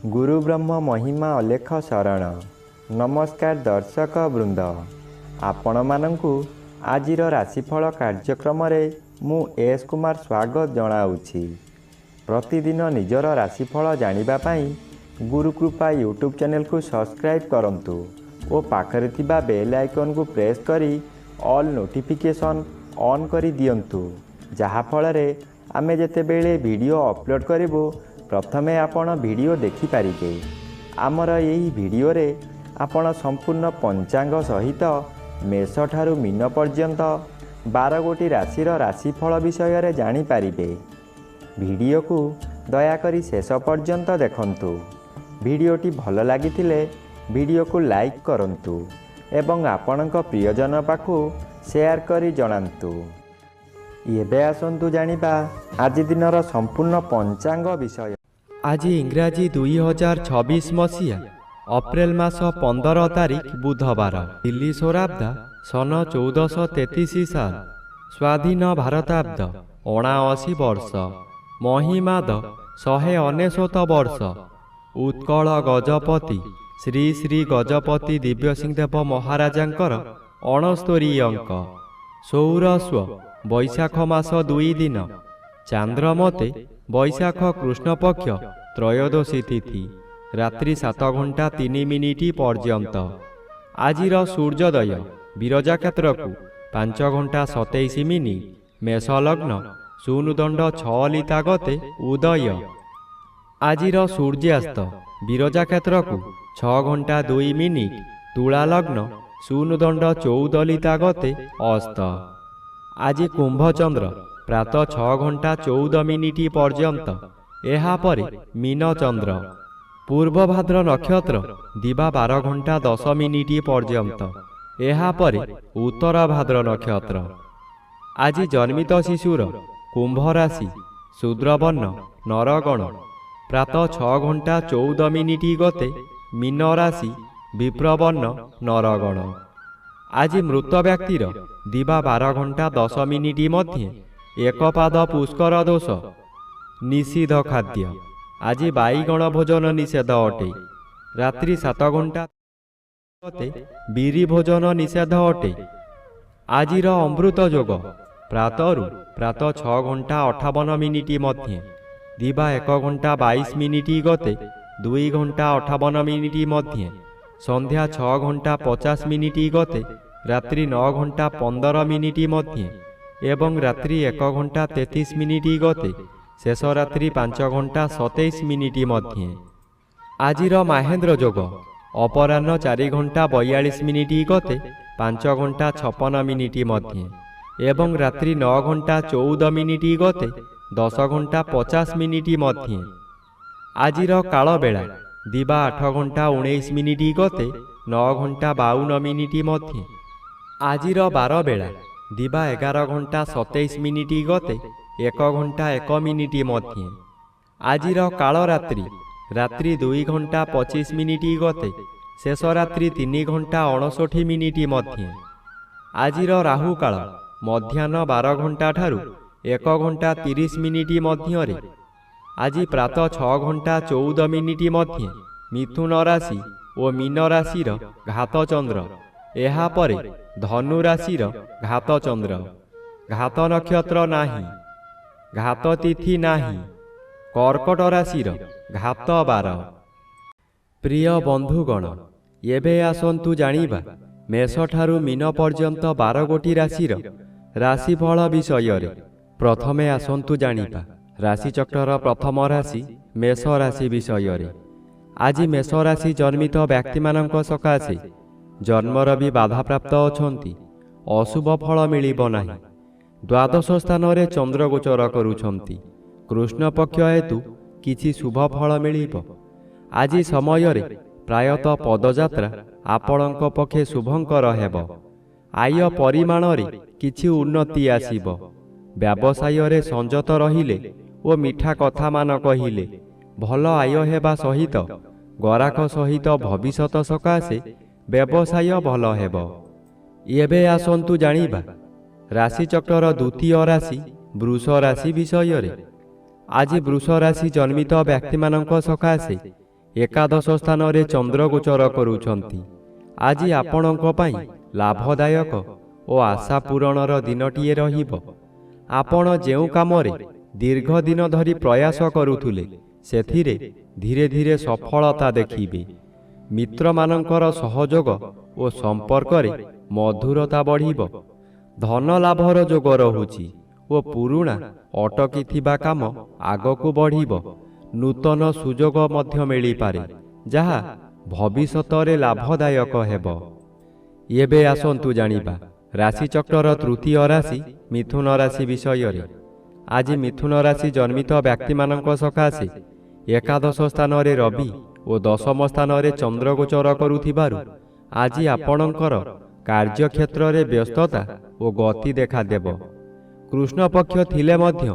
गुरु ब्रह्म महिमा अलेख शरण। नमस्कार दर्शक वृंद, आपण मानंकु आजिर राशिफल कार्यक्रम मु एस कुमार स्वागत जनाऊँगी। प्रतिदिन निजर राशिफल जानिबा पाई गुरुकृपा यूट्यूब चैनल को सब्सक्राइब करंतु और पाखरे थिबा बेल आइकन को प्रेस करी ऑल नोटिफिकेशन ऑन करी दियंतु, जहा फଳରେ आमे जेतेबेले वीडियो अपलोड करिवो प्रथमे आपण वीडियो देखि पारिबे। आमर यही वीडियो रे आपण संपूर्ण पंचांग सहित मेष ठारू मीन पर्यंत 12 गोटी राशिर राशिफल विषय रे जानि पारिबे। वीडियो को दयाकरी शेष पर्यंत देखंतु। वीडियोटी भल लागिथिले वीडियो को लाइक करंतु एवं आपणक प्रियजन पाखु शेयर करी जणांतु। एबे आसंतु जानिबा आज दिनर संपूर्ण पंचांग विषय। आज इंग्राजी 2026 मसीहा अप्रैल मास 15 तारिख बुधवार, दिल्ली सौराब्द सन 1433 साल, स्वाधीन भारताब्द 79 वर्ष, महिमाद 199 वर्ष, उत्कल गजपति श्री श्री गजपति दिव्यसिंहदेव महाराजांकर 69 अंक, सौरस्व वैशाख मास 2 दिन, चांद्रमते वैशाख कृष्ण पक्ष त्रयोदशी तिथि, रात्रि 7 घंटा 3 मिनिट पर्यंत। आजिर सूर्योदय विरजा क्षेत्र को 5 घंटा 27 मिनिट, मेष लग्न शून्यदंड 6 लिता गते उदय। आजिर सूर्यास्त विरजा क्षेत्र को 6 घंटा 2 मिनिट, तुला लग्न शून्यदंड 14 लिता गते अस्त। आज कुंभचंद्र प्रातः 6 घंटा 14 मिनिट पर्यंत, एहापरे मीन चंद्र। पूर्व भाद्र नक्षत्र दिवा 12 घंटा 10 मिनिट पर्यंत, एहापरे उत्तर भाद्र नक्षत्र। आज जन्मित शिशुर कुंभ राशि शूद्रवर्ण नरगण, प्रातः 6 घंटा 14 मिनिट गते मीन राशि विप्रवर्ण नरगण। आज मृत व्यक्तिर दिवा 12 घंटा 10 मिनिट मध्य एक पाद पुष्कर दोष, निषिद्ध खाद्य। आज बाईगण भोजन निषेध अटे। रात्रि 7 घंटा बीरी भोजन निषेध अटे। आजिर अमृत योग प्रातः 6 घंटा 58 मिनिट मध्य, दिवा 1 घंटा 22 मिनिट गते 2 घंटा 58 मिनिट मध्य, संध्या 6 घंटा 50 मिनिट गते रात्रि 9 घंटा 15 मिनिट मध्य एवं रात्रि 1 घंटा 33 मिनिट गते शेष रात्रि 5 घंटा 27 मिनिट मध्य। आजिर महेंद्र योग अपराह्न 4 घंटा 42 मिनिट गते 5 घंटा 56 मिनिट मध्य एवं रात्रि 9 घंटा 14 मिनिट गते 10 घंटा 50 मिनिट मध्य। आजिर काल बेला दिवा 8 घंटा 19 मिनिट गते 9 घंटा 52 मिनिट मध्य। आजिर 12 बेला दिवा 11 घंटा 27 मिनिट गते 1 घंटा 1 मिनिट मध्य। आजिर काल रात्रि 2 घंटा 25 मिनिट गते शेष रात्रि 3 घंटा 59 मिनिट मध्य। आजिर राहु काल मध्याह्न 12 घंटा ठारू 1 घंटा 30 मिनिट मध्य। आज प्रातः 6 घंटा 14 मिनिट मध्य मिथुन राशि और मीन राशिर घात चंद्र, एहापरे धनु राशिर घात चंद्र। घात नक्षत्र नाही, घात तिथि नाही, कर्कट राशिर घात 12। प्रिय बंधुगण, एबे आसंतु जानिबा मेष ठारू मीन पर्यंत 12 गोटी राशिर राशिफल विषय रे। प्रथमे आसंतु जानिबा राशिचक्रर प्रथम राशि मेष राशि विषय रे। आज मेष राशि जन्मित व्यक्ति मानक सकाशे जन्मर भी बाधा प्राप्त अछंती, अशुभ फल मिलिब नाही। द्वादश स्थान रे चंद्र गोचर करुछंती, कृष्ण पक्ष हेतु किछि शुभ फल मिलिब। आज समय रे प्रायतः पदयात्रा आपणक पक्षे शुभंकर हेब। आय परिमाण रे किछि उन्नति आसीब। व्यवसाय रे संजत रहिले ओ मिठा कथा मान कहिले भल आय हेबा सहित गराक सहित भविष्यत सकाशे व्यवसाय भल हेब। एबे आसंतु जानिबा राशिचक्रर द्वितीय राशि वृष राशि विषय रे। आज वृष राशि जन्मित व्यक्ति मानक सकाशे ଏକାଦଶ ସ୍ଥାନରେ ଚନ୍ଦ୍ର ଗୋଚର କରୁଛନ୍ତି। ଆଜି ଆପଣଙ୍କ ପାଇଁ ଲାଭଦାୟକ ଓ ଆଶା ପୂରଣର ଦିନଟିଏ ରହିବ। ଆପଣ ଯେଉଁ କାମରେ ଦୀର୍ଘ ଦିନ ଧରି ପ୍ରୟାସ କରୁଥିଲେ ସେଥିରେ ଧୀରେ ଧୀରେ ସଫଳତା ଦେଖିବେ। ମିତ୍ରମାନଙ୍କର ସହଯୋଗ ଓ ସମ୍ପର୍କରେ ମଧୁରତା ବଢ଼ିବ। ଧନ ଲାଭର ଯୋଗ ରହୁଛି ଓ ପୁରୁଣା ଅଟକିଥିବା କାମ ଆଗକୁ ବଢ଼ିବ। ନୂତନ ସୁଯୋଗ ମଧ୍ୟ ମିଳିପାରେ ଯାହା ଭବିଷ୍ୟତରେ ଲାଭଦାୟକ ହେବ। ଏବେ ଆସନ୍ତୁ ଜାଣିବା ରାଶିଚକ୍ରର ତୃତୀୟ ରାଶି ମିଥୁନ ରାଶି ବିଷୟରେ। ଆଜି ମିଥୁନ ରାଶି ଜନ୍ମିତ ବ୍ୟକ୍ତିମାନଙ୍କ ସକାଶେ ଏକାଦଶ ସ୍ଥାନରେ ରବି ଓ ଦଶମ ସ୍ଥାନରେ ଚନ୍ଦ୍ର ଗୋଚର କରୁଥିବାରୁ ଆଜି ଆପଣଙ୍କର କାର୍ଯ୍ୟକ୍ଷେତ୍ରରେ ବ୍ୟସ୍ତତା ଓ ଗତି ଦେଖାଦେବ। କୃଷ୍ଣପକ୍ଷ ଥିଲେ ମଧ୍ୟ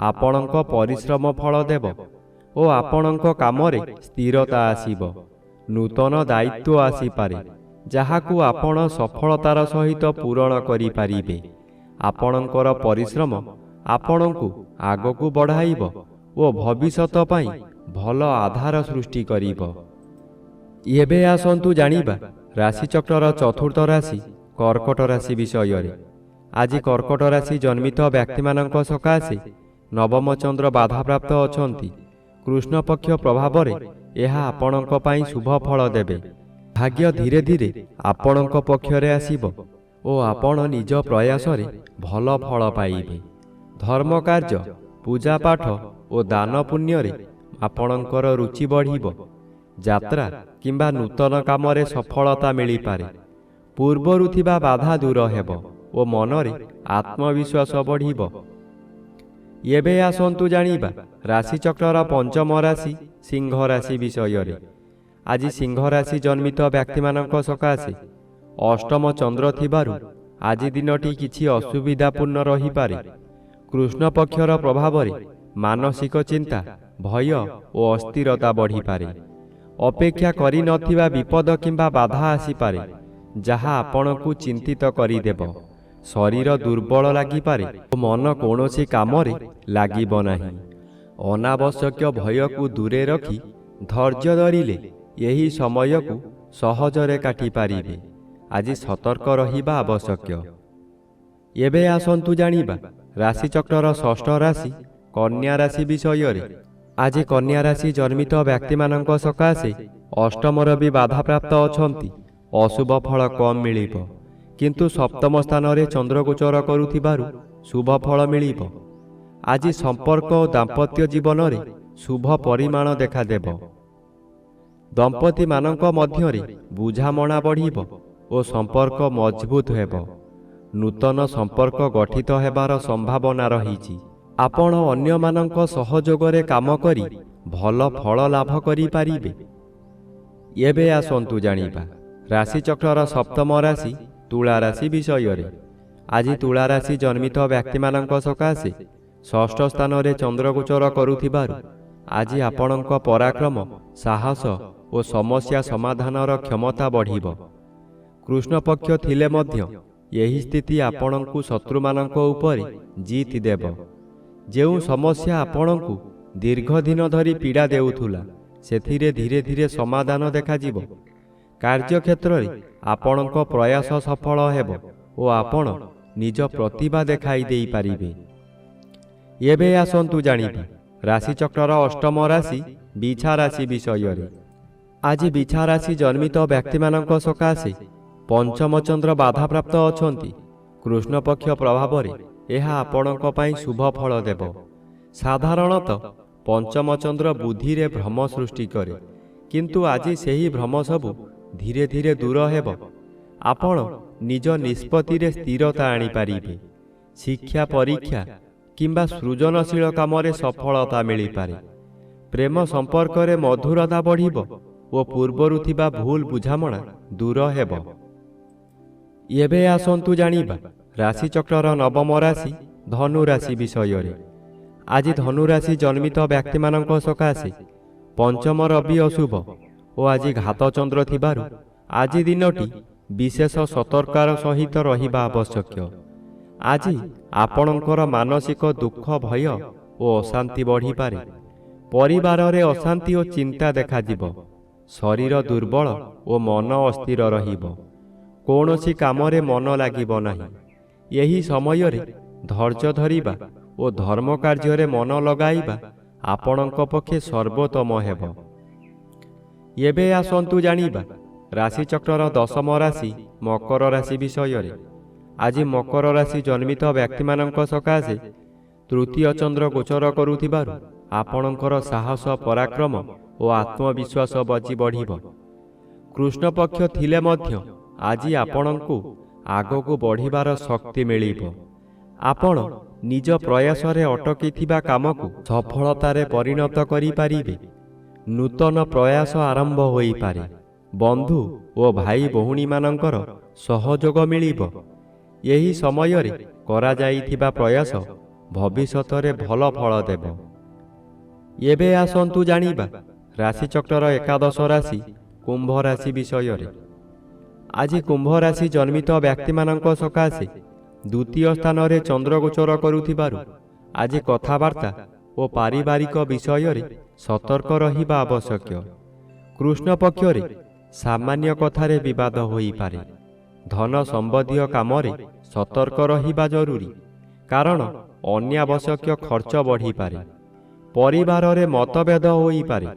ଆପଣଙ୍କ ପରିଶ୍ରମ ଫଳ ଦେବ ଓ ଆପଣଙ୍କ କାମରେ ସ୍ଥିରତା ଆସିବ। ନୂତନ ଦାୟିତ୍ୱ ଆସିପାରେ ଯାହାକୁ ଆପଣ ସଫଳତାର ସହିତ ପୂରଣ କରିପାରିବେ। ଆପଣଙ୍କର ପରିଶ୍ରମ ଆପଣଙ୍କୁ ଆଗକୁ ବଢ଼ାଇବ ଓ ଭବିଷ୍ୟତ ପାଇଁ ଭଲ ଆଧାର ସୃଷ୍ଟି କରିବ। ଏବେ ଆସନ୍ତୁ ଜାଣିବା ରାଶିଚକ୍ରର ଚତୁର୍ଥ ରାଶି କର୍କଟ ରାଶି ବିଷୟରେ। ଆଜି କର୍କଟ ରାଶି ଜନ୍ମିତ ବ୍ୟକ୍ତିମାନଙ୍କ ସକାଶେ ନବମ ଚନ୍ଦ୍ର ବାଧାପ୍ରାପ୍ତ ଅଛନ୍ତି। କୃଷ୍ଣପକ୍ଷ ପ୍ରଭାବରେ ଏହା ଆପଣଙ୍କ ପାଇଁ ଶୁଭ ଫଳ ଦେବେ। ଭାଗ୍ୟ ଧୀରେ ଧୀରେ ଆପଣଙ୍କ ପକ୍ଷରେ ଆସିବ ଓ ଆପଣ ନିଜ ପ୍ରୟାସରେ ଭଲ ଫଳ ପାଇବେ। ଧର୍ମକାର୍ଯ୍ୟ, ପୂଜାପାଠ ଓ ଦାନ ପୁଣ୍ୟରେ ଆପଣଙ୍କର ରୁଚି ବଢ଼ିବ। ଯାତ୍ରା କିମ୍ବା ନୂତନ କାମରେ ସଫଳତା ମିଳିପାରେ। ପୂର୍ବରୁ ଥିବା ବାଧା ଦୂର ହେବ ଓ ମନରେ ଆତ୍ମବିଶ୍ୱାସ ବଢ଼ିବ। ଏବେ ଆସନ୍ତୁ ଜାଣିବା ରାଶିଚକ୍ରର ପଞ୍ଚମ ରାଶି ସିଂହ ରାଶି ବିଷୟରେ। ଆଜି ସିଂହ ରାଶି ଜନ୍ମିତ ବ୍ୟକ୍ତିମାନଙ୍କ ସକାଶେ ଅଷ୍ଟମ ଚନ୍ଦ୍ର ଥିବାରୁ ଆଜି ଦିନଟି କିଛି ଅସୁବିଧାପୂର୍ଣ୍ଣ ରହିପାରେ। କୃଷ୍ଣପକ୍ଷର ପ୍ରଭାବରେ ମାନସିକ ଚିନ୍ତା, ଭୟ ଓ ଅସ୍ଥିରତା ବଢ଼ିପାରେ। ଅପେକ୍ଷା କରିନଥିବା ବିପଦ କିମ୍ବା ବାଧା ଆସିପାରେ ଯାହା ଆପଣଙ୍କୁ ଚିନ୍ତିତ କରିଦେବ। ଶରୀର ଦୁର୍ବଳ ଲାଗିପାରେ ଓ ମନ କୌଣସି କାମରେ ଲାଗିବ ନାହିଁ। ଅନାବଶ୍ୟକ ଭୟକୁ ଦୂରେ ରଖି ଧୈର୍ଯ୍ୟ ଧରିଲେ ଏହି ସମୟକୁ ସହଜରେ କାଟିପାରିବେ। ଆଜି ସତର୍କ ରହିବା ଆବଶ୍ୟକ। ଏବେ ଆସନ୍ତୁ ଜାଣିବା ରାଶିଚକ୍ରର ଷଷ୍ଠ ରାଶି କନ୍ୟା ରାଶି ବିଷୟରେ। ଆଜି କନ୍ୟା ରାଶି ଜନ୍ମିତ ବ୍ୟକ୍ତିମାନଙ୍କ ସକାଶେ ଅଷ୍ଟମ ରବି ବାଧାପ୍ରାପ୍ତ ଅଛନ୍ତି। ଅଶୁଭ ଫଳ କମ୍ ମିଳିବ, କିନ୍ତୁ ସପ୍ତମ ସ୍ଥାନରେ ଚନ୍ଦ୍ର ଗୋଚର କରୁଥିବାରୁ ଶୁଭ ଫଳ ମିଳିବ। ଆଜି ସମ୍ପର୍କ ଓ ଦାମ୍ପତ୍ୟ ଜୀବନରେ ଶୁଭ ପରିମାଣ ଦେଖାଦେବ। ଦମ୍ପତିମାନଙ୍କ ମଧ୍ୟରେ ବୁଝାମଣା ବଢ଼ିବ ଓ ସମ୍ପର୍କ ମଜବୁତ ହେବ। ନୂତନ ସମ୍ପର୍କ ଗଠିତ ହେବାର ସମ୍ଭାବନା ରହିଛି। ଆପଣ ଅନ୍ୟମାନଙ୍କ ସହଯୋଗରେ କାମ କରି ଭଲ ଫଳ ଲାଭ କରିପାରିବେ। ଏବେ ଆସନ୍ତୁ ଜାଣିବା ରାଶିଚକ୍ରର ସପ୍ତମ ରାଶି ତୁଳା ରାଶି ବିଷୟରେ। ଆଜି ତୁଳା ରାଶି ଜନ୍ମିତ ବ୍ୟକ୍ତିମାନଙ୍କ ସକାଶେ ଷଷ୍ଠ ସ୍ଥାନରେ ଚନ୍ଦ୍ର ଗୋଚର କରୁଥିବାରୁ ଆଜି ଆପଣଙ୍କ ପରାକ୍ରମ, ସାହସ ଓ ସମସ୍ୟା ସମାଧାନର କ୍ଷମତା ବଢ଼ିବ। କୃଷ୍ଣପକ୍ଷ ଥିଲେ ମଧ୍ୟ ଏହି ସ୍ଥିତି ଆପଣଙ୍କୁ ଶତ୍ରୁମାନଙ୍କ ଉପରେ ଜିତ୍ ଦେବ। ଯେଉଁ ସମସ୍ୟା ଆପଣଙ୍କୁ ଦୀର୍ଘଦିନ ଧରି ପୀଡ଼ା ଦେଉଥିଲା ସେଥିରେ ଧୀରେ ଧୀରେ ସମାଧାନ ଦେଖାଯିବ। କାର୍ଯ୍ୟକ୍ଷେତ୍ରରେ ଆପଣଙ୍କ ପ୍ରୟାସ ସଫଳ ହେବ ଓ ଆପଣ ନିଜ ପ୍ରତିଭା ଦେଖାଇ ଦେଇପାରିବେ। ଏବେ ଆସନ୍ତୁ ଜାଣିବା ରାଶିଚକ୍ରର ଅଷ୍ଟମ ରାଶି ବିଛା ରାଶି ବିଷୟରେ। ଆଜି ବିଛା ରାଶି ଜନ୍ମିତ ବ୍ୟକ୍ତିମାନଙ୍କ ସକାଶେ ପଞ୍ଚମ ଚନ୍ଦ୍ର ବାଧାପ୍ରାପ୍ତ ଅଛନ୍ତି। କୃଷ୍ଣପକ୍ଷ ପ୍ରଭାବରେ ଏହା ଆପଣଙ୍କ ପାଇଁ ଶୁଭ ଫଳ ଦେବ। ସାଧାରଣତଃ ପଞ୍ଚମ ଚନ୍ଦ୍ର ବୁଦ୍ଧିରେ ଭ୍ରମ ସୃଷ୍ଟି କରେ, କିନ୍ତୁ ଆଜି ସେହି ଭ୍ରମ ସବୁ ଧୀରେ ଧୀରେ ଦୂର ହେବ। ଆପଣ ନିଜ ନିଷ୍ପତ୍ତିରେ ସ୍ଥିରତା ଆଣିପାରିବେ। ଶିକ୍ଷା, ପରୀକ୍ଷା କିମ୍ବା ସୃଜନଶୀଳ କାମରେ ସଫଳତା ମିଳିପାରେ। ପ୍ରେମ ସମ୍ପର୍କରେ ମଧୁରତା ବଢ଼ିବ ଓ ପୂର୍ବରୁ ଥିବା ଭୁଲ ବୁଝାମଣା ଦୂର ହେବ। ଏବେ ଆସନ୍ତୁ ଜାଣିବା ରାଶିଚକ୍ରର ନବମ ରାଶି ଧନୁ ରାଶି ବିଷୟରେ। ଆଜି ଧନୁ ରାଶି ଜନ୍ମିତ ବ୍ୟକ୍ତିମାନଙ୍କ ସକାଶେ ପଞ୍ଚମ ରବି ଅଶୁଭ ଓ ଆଜି ଘାତ ଚନ୍ଦ୍ର ଥିବାରୁ ଆଜି ଦିନଟି ବିଶେଷ ସତର୍କତାର ସହିତ ରହିବା ଆବଶ୍ୟକ। ଆଜି ଆପଣଙ୍କର ମାନସିକ ଦୁଃଖ, ଭୟ ଓ ଅଶାନ୍ତି ବଢ଼ିପାରେ। ପରିବାରରେ ଅଶାନ୍ତି ଓ ଚିନ୍ତା ଦେଖାଯିବ। ଶରୀର ଦୁର୍ବଳ ଓ ମନ ଅସ୍ଥିର ରହିବ। କୌଣସି କାମରେ ମନ ଲାଗିବ ନାହିଁ। ଏହି ସମୟରେ ଧୈର୍ଯ୍ୟ ଧରିବା ଓ ଧର୍ମ କାର୍ଯ୍ୟରେ ମନ ଲଗାଇବା ଆପଣଙ୍କ ପକ୍ଷେ ସର୍ବୋତ୍ତମ ହେବ। ଏବେ ଆସନ୍ତୁ ଜାଣିବା ରାଶିଚକ୍ରର ଦଶମ ରାଶି ମକର ରାଶି ବିଷୟରେ। ଆଜି ମକର ରାଶି ଜନ୍ମିତ ବ୍ୟକ୍ତିମାନଙ୍କ ସକାଶେ ତୃତୀୟ ଚନ୍ଦ୍ର ଗୋଚର କରୁଥିବାରୁ ଆପଣଙ୍କର ସାହସ, ପରାକ୍ରମ ଓ ଆତ୍ମବିଶ୍ୱାସ ବଢ଼ିବ। କୃଷ୍ଣପକ୍ଷ ଥିଲେ ମଧ୍ୟ ଆଜି ଆପଣଙ୍କୁ ଆଗକୁ ବଢ଼ିବାର ଶକ୍ତି ମିଳିବ। ଆପଣ ନିଜ ପ୍ରୟାସରେ ଅଟକିଥିବା କାମକୁ ସଫଳତାରେ ପରିଣତ କରିପାରିବେ। ନୂତନ ପ୍ରୟାସ ଆରମ୍ଭ ହୋଇପାରେ। ବନ୍ଧୁ ଓ ଭାଇ ଭଉଣୀମାନଙ୍କର ସହଯୋଗ ମିଳିବ। ଏହି ସମୟରେ କରାଯାଇଥିବା ପ୍ରୟାସ ଭବିଷ୍ୟତରେ ଭଲ ଫଳ ଦେବ। ଏବେ ଆସନ୍ତୁ ଜାଣିବା ରାଶିଚକ୍ରର ଏକାଦଶ ରାଶି କୁମ୍ଭ ରାଶି ବିଷୟରେ। ଆଜି କୁମ୍ଭ ରାଶି ଜନ୍ମିତ ବ୍ୟକ୍ତିମାନଙ୍କ ସକାଶେ ଦ୍ୱିତୀୟ ସ୍ଥାନରେ ଚନ୍ଦ୍ରଗୋଚର କରୁଥିବାରୁ ଆଜି କଥାବାର୍ତ୍ତା ଓ ପାରିବାରିକ ବିଷୟରେ ସତର୍କ ରହିବା ଆବଶ୍ୟକ। କୃଷ୍ଣ ପକ୍ଷରେ ସାମାନ୍ୟ କଥାରେ ବିବାଦ ହୋଇପାରେ। ଧନ ସମ୍ବନ୍ଧୀୟ କାମରେ ସତର୍କ ରହିବା ଜରୁରୀ, କାରଣ ଅନାବଶ୍ୟକ ଖର୍ଚ୍ଚ ବଢ଼ିପାରେ। ପରିବାରରେ ମତଭେଦ ହୋଇପାରେ,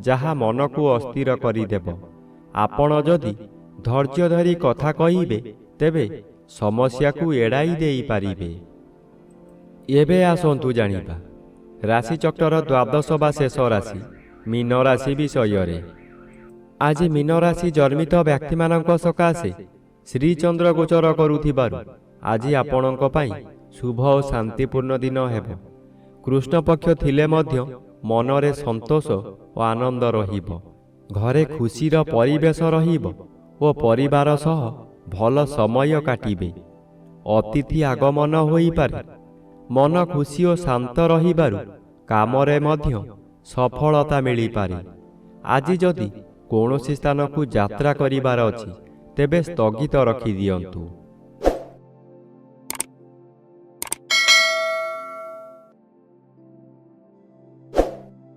ଯାହା ମନକୁ ଅସ୍ଥିର କରିଦେବ। ଆପଣ ଯଦି ଧୈର୍ଯ୍ୟ ଧରି କଥା କହିବେ, ତେବେ ସମସ୍ୟାକୁ ଏଡ଼ାଇ ଦେଇପାରିବେ। ଏବେ ଆସନ୍ତୁ ଜାଣିବା ରାଶିଚକ୍ରର ଦ୍ୱାଦଶ ବା ଶେଷ ରାଶି ମୀନ ରାଶି ବିଷୟରେ। ଆଜି ମୀନ ରାଶି ଜନ୍ମିତ ବ୍ୟକ୍ତିମାନଙ୍କ ସକାଶେ ଶ୍ରୀଚନ୍ଦ୍ର ଗୋଚର କରୁଥିବାରୁ ଆଜି ଆପଣଙ୍କ ପାଇଁ ଶୁଭ ଓ ଶାନ୍ତିପୂର୍ଣ୍ଣ ଦିନ ହେବ। କୃଷ୍ଣପକ୍ଷ ଥିଲେ ମଧ୍ୟ ମନରେ ସନ୍ତୋଷ ଓ ଆନନ୍ଦ ରହିବ। ଘରେ ଖୁସିର ପରିବେଶ ରହିବ ଓ ପରିବାର ସହ ଭଲ ସମୟ କାଟିବେ। ଅତିଥି ଆଗମନ ହୋଇପାରେ। ମନ ଖୁସି ଓ ଶାନ୍ତ ରହିବାରୁ କାମରେ ମଧ୍ୟ ସଫଳତା ମିଳିପାରେ। ଆଜି ଯଦି କୌଣସି ସ୍ଥାନକୁ ଯାତ୍ରା କରିବାର ଅଛି, ତେବେ ସ୍ଥଗିତ ରଖିଦିଅନ୍ତୁ।